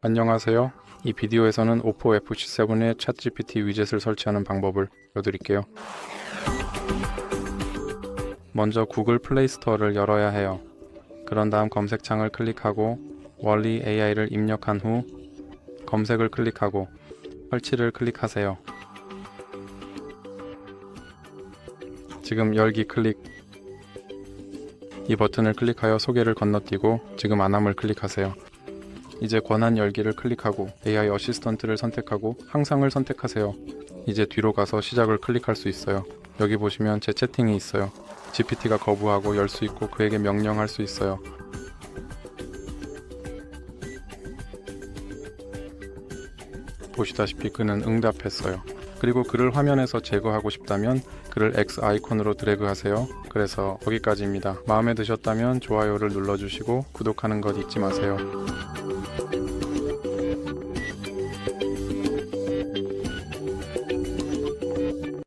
안녕하세요. 이 비디오에서는 OPPO F27의 ChatGPT 위젯을 설치하는 방법을 보여드릴게요. 먼저 구글 플레이 스토어를 열어야 해요. 그런 다음 검색창을 클릭하고 원리 AI를 입력한 후 검색을 클릭하고 설치를 클릭하세요. 지금 열기 클릭. 이 버튼을 클릭하여 소개를 건너뛰고 지금 안함을 클릭하세요. 이제 권한 열기를 클릭하고 AI 어시스턴트를 선택하고 항상을 선택하세요. 이제 뒤로 가서 시작을 클릭할 수 있어요. 여기 보시면 제 채팅이 있어요. GPT가 거부하고 열 수 있고 그에게 명령할 수 있어요. 보시다시피 그는 응답했어요. 그리고 그를 화면에서 제거하고 싶다면 그를 X 아이콘으로 드래그 하세요. 그래서 여기까지입니다. 마음에 드셨다면 좋아요를 눌러주시고 구독하는 것 잊지 마세요.